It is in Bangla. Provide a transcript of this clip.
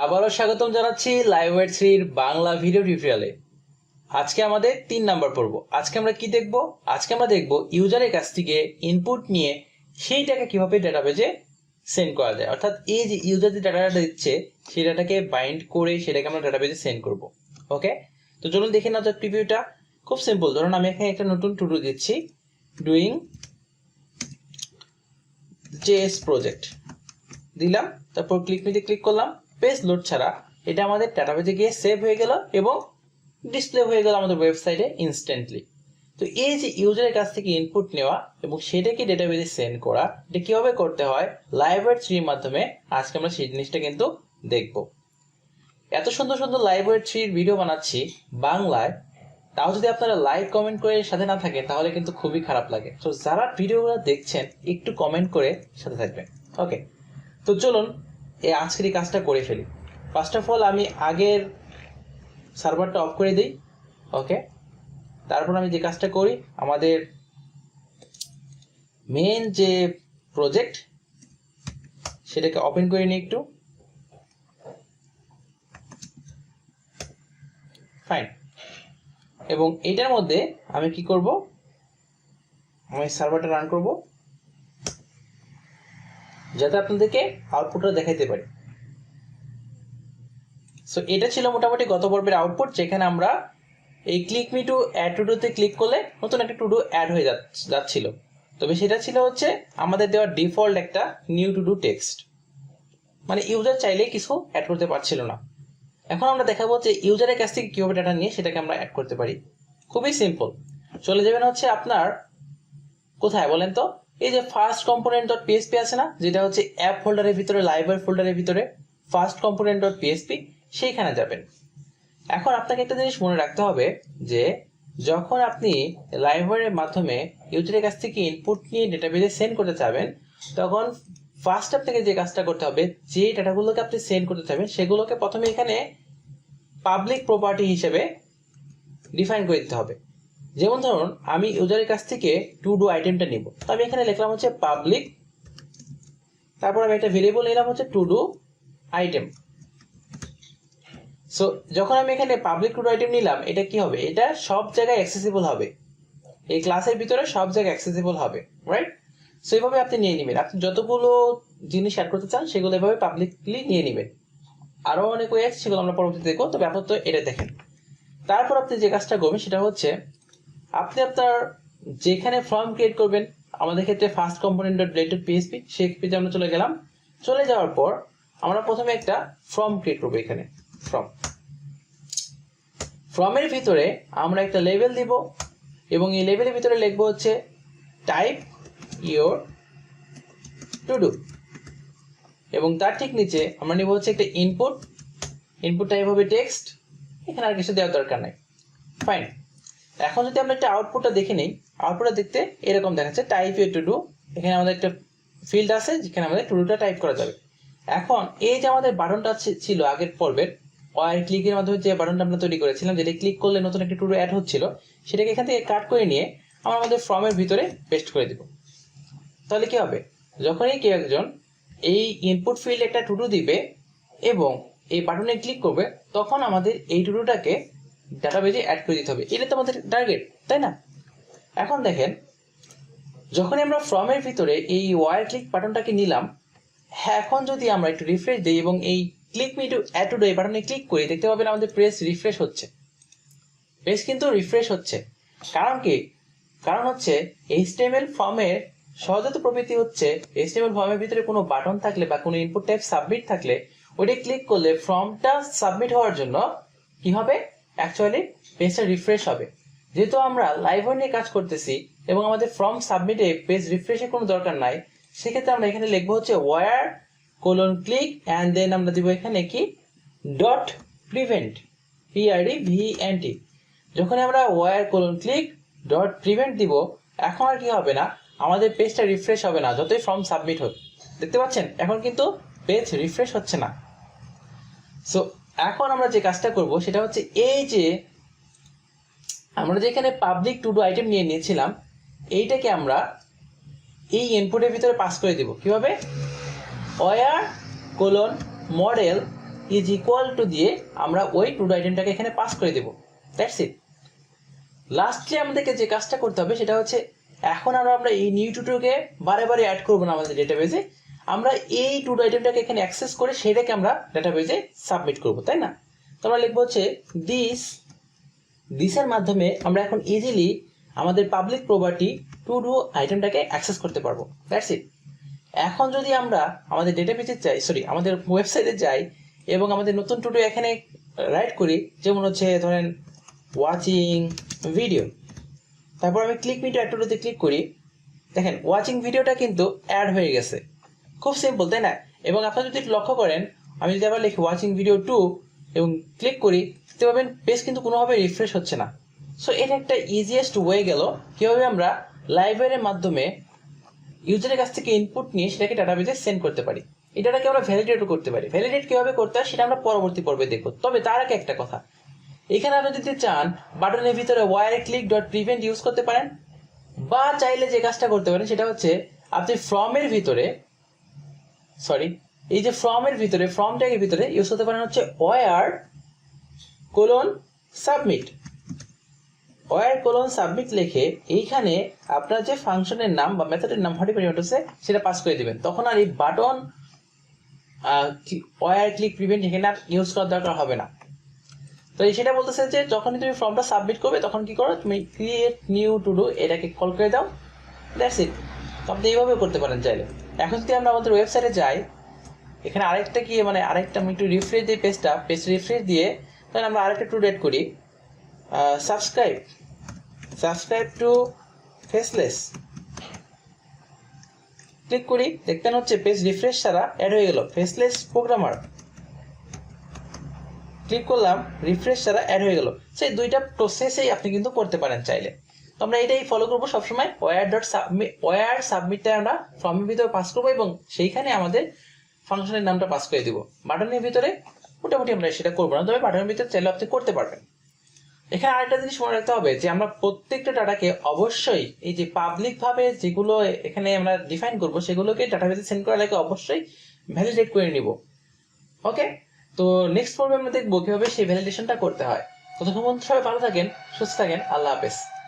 আবারও স্বাগতম জানাচ্ছি লাইভওয়্যার 3 বাংলা ভিডিও টিউটোরিয়ালে। আজকে আমাদের 3 নাম্বার পর্ব। আজকে আমরা কি দেখব? আজকে আমরা দেখব ইউজারের কাছ থেকে ইনপুট নিয়ে সেইটাকে কিভাবে ডেটাবেজে সেন্ড করা যায়। অর্থাৎ এই যে ইউজার যে ডাটাটা দিচ্ছে সেই ডাটাকে বাইন্ড করে সেটাকে আমরা ডেটাবেজে সেন্ড করব। ওকে, তো চলুন দেখে নাও যাক প্রিভিউটা। খুব সিম্পল। ধরুন আমি এখানে একটা নতুন টু ডু দিচ্ছি, ডুইং জেএস প্রজেক্ট দিলাম, তারপর ক্লিক করলাম। পেজ লোড ছাড়া এটা আমাদের ডেটাবেজে গিয়ে সেভ হয়ে গেল এবং ডিসপ্লে হয়ে গেল আমাদের ওয়েবসাইটে ইনস্ট্যান্টলি। তো এই যে ইউজারের কাছ থেকে ইনপুট নেওয়া এবং সেটাকে ডেটাবেজে সেন্ড করা, এটা কিভাবে করতে হয় লাইভওয়্যার 3 এর মাধ্যমে আজকে আমরা সেই জিনিসটা কিন্তু দেখব। এত সুন্দর সুন্দর লাইভওয়্যার 3 এর ভিডিও বানাচ্ছি বাংলায়, তাও যদি আপনারা লাইক কমেন্ট করে সাথে না থাকেন তাহলে কিন্তু খুবই খারাপ লাগে। তো যারা ভিডিওগুলো দেখছেন একটু কমেন্ট করে সাথে থাকবেন। ওকে, তো চলুন এই আজকের এই কাজটা করে ফেলি। ফার্স্ট অফ অল আমি আগের সার্ভারটা অফ করে দিই। ওকে, তারপর আমি যে কাজটা করি, আমাদের মেন যে প্রজেক্ট সেটাকে ওপেন করে নিই একটু। ফাইন। এবং এটার মধ্যে আমি কি করব, আমি সার্ভারটা রান করব যাতে আপনাদেরকে আউটপুটটা দেখাইতে পারি। সো এটা ছিল মোটামুটি গত পর্বের আউটপুট, যেখানে আমরা এই ক্লিক মি টু অ্যাড টু ডুতে ক্লিক করলে নতুন একটা টু ডু অ্যাড হয়ে যাচ্ছিল। তবে সেটা ছিল হচ্ছে আমাদের দেওয়া ডিফল্ট একটা নিউ টু ডু টেক্সট, মানে ইউজার চাইলেই কিছু অ্যাড করতে পারছিল না। এখন আমরা দেখাবো যে ইউজারের কাছ থেকে কিভাবে ডাটা নিয়ে সেটাকে আমরা অ্যাড করতে পারি। খুবই সিম্পল। চলে যাবেন হচ্ছে আপনার কোথায় বলেন তো, এই যে ফার্স্ট কম্পোনেন্ট ডট পিএসপি আছে না, যেটা হচ্ছে অ্যাপ ফোল্ডারের ভিতরে, লাইব্রেরি ফোল্ডারের ভিতরে ফার্স্ট কম্পোনেন্ট ডট পিএসপি, সেইখানে যাবেন। এখন আপনাকে একটা জিনিস মনে রাখতে হবে যে যখন আপনি লাইব্রেরির মাধ্যমে ইউজারের কাছ থেকে ইনপুট নিয়ে ডেটাবেজে সেন্ড করতে চাবেন, তখন ফার্স্ট আপনাকে যে কাজটা করতে হবে, যে ডাটাগুলোকে আপনি সেন্ড করতে চাবেন সেগুলোকে প্রথমে এখানে পাবলিক প্রপার্টি হিসেবে ডিফাইন করে দিতে হবে। যেমন ধরুন আমি ইউজারের কাছ থেকে টু ডু আইটেমটা নিব, তো আমি এখানে লিখলাম হচ্ছে পাবলিক, তারপর আমি একটা ভেরিয়েবল নিলাম হচ্ছে টু ডু আইটেম। সো যখন আমি এখানে পাবলিক টু ডু আইটেম নিলাম, এটা কি হবে, এটা সব জায়গায় অ্যাক্সেসিবল হবে, এই ক্লাসের ভিতরে সব জায়গায় অ্যাক্সেসিবল হবে, রাইট? সো এইভাবে আপনি নিয়ে নেবেন। আপনি যতগুলো জিনিস অ্যাড করতে চান সেগুলো এভাবে পাবলিকলি নিয়ে নেবেন। আরো অনেক ওয়ে আছে, সেগুলো আমরা পরবর্তীতে দেখবো, তবে আপাতত এটা দেখেন। তারপর আপনি যে কাজটা করবেন সেটা হচ্ছে আপনি আপনার যেখানে ফর্ম ক্রিয়েট করবেন, আমাদের ক্ষেত্রে first component dot related PSP, সেই পেজে আমরা চলে গেলাম। চলে যাওয়ার পর আমরা প্রথমে একটা ফর্ম ক্রিয়েট করবো। এখানে ফর্মের ভিতরে আমরা একটা লেবেল দিব এবং এই লেবেলের ভিতরে লিখবো হচ্ছে টাইপ ইওর টু ডু, এবং তার ঠিক নিচে আমরা নিব হচ্ছে একটা ইনপুট টাইপ হবে টেক্সট। এখানে আর কিছু দেওয়ার দরকার নাই। ফাইন। এখন যদি আমরা একটা আউটপুটটা দেখে নিই, আউটপুটটা দেখতে এরকম দেখাচ্ছে টাইপ ইওর টু ডু। এখানে আমাদের একটা ফিল্ড আছে যেখানে আমাদের টু ডুটা টাইপ করা যাবে। এখন এই যে আমাদের বাটনটা ছিল আগের পর্বের ওয়ার ক্লিকের মাধ্যমে যে বাটনটা আমরা তৈরি করেছিলাম, যেটা ক্লিক করলে নতুন একটা টু ডু অ্যাড হচ্ছিল, সেটাকে এখান থেকে কাট করে নিয়ে আমরা আমাদের ফর্মের ভিতরে পেস্ট করে দিব। তাহলে কি হবে, যখনই কেউ একজন এই ইনপুট ফিল্ড একটা টু ডু দিবে এবং এই বাটনে ক্লিক করবে, তখন আমাদের এই টু ডুটাকে ডাটাবেজে অ্যাড করে দিতে হবে। এটা তো আমাদের টার্গেট, তাই না? এখন দেখেন, যখন আমরা ফর্মের ভিতরে এই ওয়ার ক্লিক বাটনটাকে নিলাম, এখন যদি আমরা একটু রিফ্রেশ দিই এবং এই click me to add to do এই বাটনে ক্লিক করি, দেখতে পাবেন আমাদের পেজ রিফ্রেশ হচ্ছে। পেজ কিন্তু রিফ্রেশ হচ্ছে। কারণ কি? কারণ হচ্ছে এইচটিএমএল ফর্মের সহজাত প্রবৃত্তি হচ্ছে এইচটিএমএল ফর্মের ভিতরে কোনো বাটন থাকলে বা কোনো ইনপুট টাইপ সাবমিট থাকলে ওইটা ক্লিক করলে ফর্মটা সাবমিট হওয়ার জন্য কি হবে, অ্যাকচুয়ালি পেজটা রিফ্রেশ হবে। যেহেতু আমরা লাইভওয়্যার নিয়ে কাজ করতেছি এবং আমাদের ফর্ম সাবমিটে পেজ রিফ্রেশের কোনো দরকার নাই, সেক্ষেত্রে আমরা এখানে লিখবো হচ্ছে var colon click and then আমরা দিব এখানে কি ডট প্রিভেন্ট, PREVENT। যখন আমরা var colon click dot prevent দিব, এখন আর কি হবে না, আমাদের পেজটা রিফ্রেশ হবে না যতই ফর্ম সাবমিট হোক। দেখতে পাচ্ছেন এখন কিন্তু পেজ রিফ্রেশ হচ্ছে না। সো এখন আমরা যে কাজটা করব সেটা হচ্ছে এই যে আমরা যেখানে পাবলিক টু ডু আইটেম নিয়ে নিয়েছিলাম, এইটাকে আমরা এই ইনপুটের ভিতরে পাস করে দিব। কিভাবে, var colon model is equal to দিয়ে আমরা ওই টু ডু আইটেমটাকে এখানে পাস করে দেবো। That's it. লাস্টলি আমাদেরকে যে কাজটা করতে হবে সেটা হচ্ছে এখন আমরা এই নিউ টু ডুকে বারে বারে অ্যাড করবো না আমাদের ডেটাবেজে, আমরা এই টু ডু আইটেমটাকে এখানে অ্যাক্সেস করে সেটাকে আমরা ডেটাবেজে সাবমিট করবো, তাই না? তো আমরা লিখবো হচ্ছে দিসের মাধ্যমে আমরা এখন ইজিলি আমাদের পাবলিক প্রপার্টি টু ডু আইটেমটাকে অ্যাক্সেস করতে পারবো। That's it. এখন যদি আমরা আমাদের ডেটাবেজে যাই, আমাদের ওয়েবসাইটে যাই এবং আমাদের নতুন টু ডু এখানে রাইট করি, যেমন হচ্ছে ধরেন ওয়াচিং ভিডিও, তারপর আমি ক্লিক মি টু অ্যাড টু ডুতে ক্লিক করি, দেখেন ওয়াচিং ভিডিওটা কিন্তু অ্যাড হয়ে গেছে। খুব সিম্পল, তাই না? এবং আপনারা যদি লক্ষ্য করেন, আমি যদি আবার লিখি ওয়াচিং ভিডিও 2 এবং ক্লিক করি, দেখতে পাবেন পেজ কিন্তু কোনোভাবে রিফ্রেশ হচ্ছে না। সো এটা একটা ইজিয়েস্ট ওয়ে গেল কীভাবে আমরা লাইব্রেরির মাধ্যমে ইউজারের কাছ থেকে ইনপুট নিয়ে সেটাকে ডাটাবেজে সেন্ড করতে পারি। এটাকে আমরা ভ্যালিডেটও করতে পারি। ভ্যালিডেট কীভাবে করতে হয় সেটা আমরা পরবর্তী পর্বে দেখব। তবে তার আগে একটা কথা, এখানে আপনি যদি চান বাটনের ভিতরে ওয়ারে ক্লিক ডট প্রিভেন্ট ইউজ করতে পারেন, বা চাইলে যে কাজটা করতে পারেন সেটা হচ্ছে আপনি ফর্মের ভিতরে এই যে ফর্মের ভিতরে ফর্ম ট্যাগের ভিতরে ইউজ করতে পারেন হচ্ছে ওয়ার কোলন সাবমিট লিখে এইখানে আপনার যে ফাংশনের নাম বা মেথডের নাম হচ্ছে সেটা পাস করে দিবেন। তখন আর এই বাটন ওয়ার ক্লিক প্রিভেন্ট এখানে আর ইউজ করার দরকার হবে না। তো সেটা বলতেছে যে যখনই তুমি ফর্মটা সাবমিট করবে তখন কি করো, তুমি ক্রিয়েট নিউ টু ডু এটাকে কল করে দাও। That's it. তো আপনি এইভাবে করতে পারেন চাইলে। এখন যদি আমরা আমাদের ওয়েবসাইটে যাই, এখানে আরেকটা কি আরেকটা আমি একটু রিফ্রেশ দিই পেজ রিফ্রেশ দিয়ে তাহলে আমরা আরেকটা টু ডেট করি, সাবস্ক্রাইব টু ফেসলেস ক্লিক করি, দেখতেন হচ্ছে পেজ রিফ্রেশ ছাড়া অ্যাড হয়ে গেল ফেসলেস প্রোগ্রামার। ক্লিক করলাম, রিফ্রেশ ছাড়া অ্যাড হয়ে গেল। সেই দুইটা প্রসেসেই আপনি কিন্তু করতে পারেন চাইলে। তো আমরা এটাই ফলো করবো সবসময়, ওয়ার সাবমিটটা আমরা ফর্মের ভিতরে পাস করবো এবং সেইখানে আমাদের ফাংশনের নামটা পাস করে দিব। বাটনের ভিতরে মোটামুটি আমরা সেটা করবো না, তবে বাটনের ভিতরে চাইলে আপনি করতে পারবেন। এখানে আরেকটা জিনিস মনে রাখতে হবে যে আমরা প্রত্যেকটা ডাটাকে অবশ্যই এই যে পাবলিক ভাবে যেগুলো এখানে আমরা ডিফাইন করবো সেগুলোকে ডাটাবেজে সেন্ড করার আগে অবশ্যই ভ্যালিডেট করে নিব। ওকে, তো নেক্সট পর্বে আমরা দেখবো কিভাবে সেই ভ্যালিডেশনটা করতে হয়। ততক্ষণ সবাই ভালো থাকেন, সুস্থ থাকেন, আল্লাহ হাফেজ।